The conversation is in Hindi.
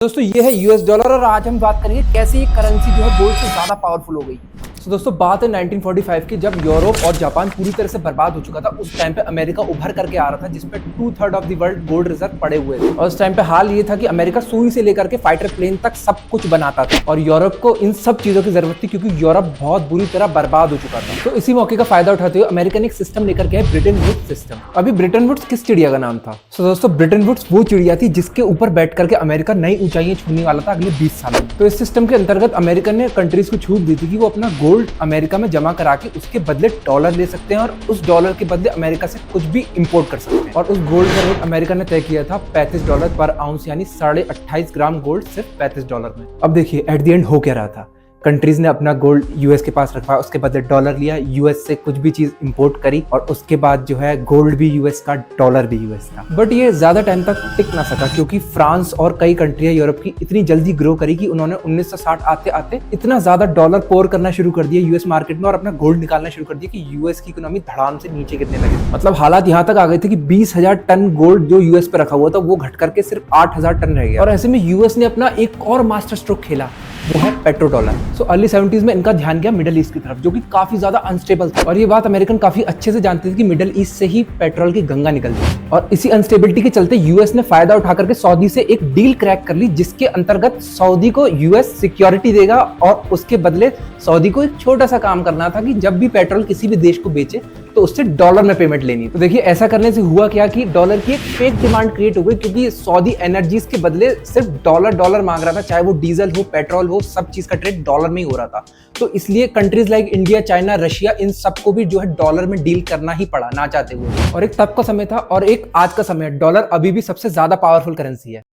दोस्तों ये है यूएस डॉलर और आज हम बात करेंगे कैसे ये करेंसी जो है गोल्ड से ज्यादा पावरफुल हो गई। तो दोस्तों बात है 1945 की, जब यूरोप और जापान पूरी तरह से बर्बाद हो चुका था। उस टाइम पे अमेरिका उभर करके आ रहा था, जिसपे 2/3 of the world gold reserve पड़े हुए थे। और उस टाइम पे हाल ये था कि अमेरिका सुई से लेकर के फाइटर प्लेन तक सब कुछ बनाता था और यूरोप को इन सब चीजों की जरूरत थी, क्योंकि यूरोप बहुत बुरी तरह बर्बाद हो चुका था। तो इसी मौके का फायदा उठाते हुए अमेरिका ने एक सिस्टम लेकर के है, ब्रिटेन वुड्स सिस्टम। अभी ब्रिटेन वुड्स किस चिड़िया का नाम था? तो दोस्तों ब्रिटेन वुड्स वो चिड़िया थी जिसके ऊपर बैठ करके अमेरिका नई ऊंचाइयां छूने वाला था अगले 20 सालों में। तो इस सिस्टम के अंतर्गत अमेरिका ने कंट्रीज को छूट दी थी कि वो अपना गोल्ड अमेरिका में जमा करा के उसके बदले डॉलर ले सकते हैं और उस डॉलर के बदले अमेरिका से कुछ भी इंपोर्ट कर सकते हैं। और उस गोल्ड का रेट अमेरिका ने तय किया था $35 पर आउंस, यानी 28.5 ग्राम गोल्ड सिर्फ $35 में। अब देखिए एट द एंड हो क्या रहा था। कंट्रीज ने अपना गोल्ड यूएस के पास रखवाया, उसके बदले डॉलर लिया, यूएस से कुछ भी चीज इंपोर्ट करी और उसके बाद जो है गोल्ड भी यूएस का, डॉलर भी यूएस का। बट ये ज्यादा टाइम तक टिक ना सका, क्योंकि फ्रांस और कई कंट्रियां यूरोप की इतनी जल्दी ग्रो करी कि उन्होंने 1960 आते आते इतना ज्यादा डॉलर पोर करना शुरू कर दिया यूएस मार्केट में और अपना गोल्ड निकालना शुरू कर दिया कि यूएस की इकोनॉमी धड़ाम से नीचे गिरने लगी। मतलब हालात यहाँ तक आ गए थे कि 20,000 टन गोल्ड जो यूएस पे रखा हुआ था वो घट करके सिर्फ 8,000 टन रह गया। और ऐसे में यूएस ने अपना एक और मास्टर स्ट्रोक खेला, वो है petro dollar. So early 70s में इनका ध्यान गया मिडिल ईस्ट की तरफ, जो कि काफी ज्यादा अनस्टेबल था। और ये बात अमेरिकन काफी अच्छे से जानते थे कि मिडिल ईस्ट से ही पेट्रोल की गंगा निकलती है। और इसी अनस्टेबिलिटी के चलते यूएस ने फायदा उठा करके सऊदी से एक डील क्रैक कर ली, जिसके अंतर्गत सऊदी को यूएस सिक्योरिटी देगा और उसके बदले सऊदी को एक छोटा सा काम करना था कि जब भी पेट्रोल किसी भी देश को बेचे तो उससे डॉलर में पेमेंट लेनी। तो देखिए ऐसा करने से हुआ क्या कि डॉलर की एक फेक डिमांड क्रिएट हो गई, क्योंकि सऊदी एनर्जीज के बदले सिर्फ डॉलर मांग रहा था, चाहे वो डीजल हो, पेट्रोल हो, सब चीज का ट्रेड डॉलर में ही हो रहा था। तो इसलिए countries like India, China, Russia, इन सबको भी जो है डॉलर में डील करना ही पड़ा ना चाहते हुए। और एक तब का समय था और एक आज का समय, डॉलर अभी भी सबसे ज्यादा पावरफुल करेंसी है।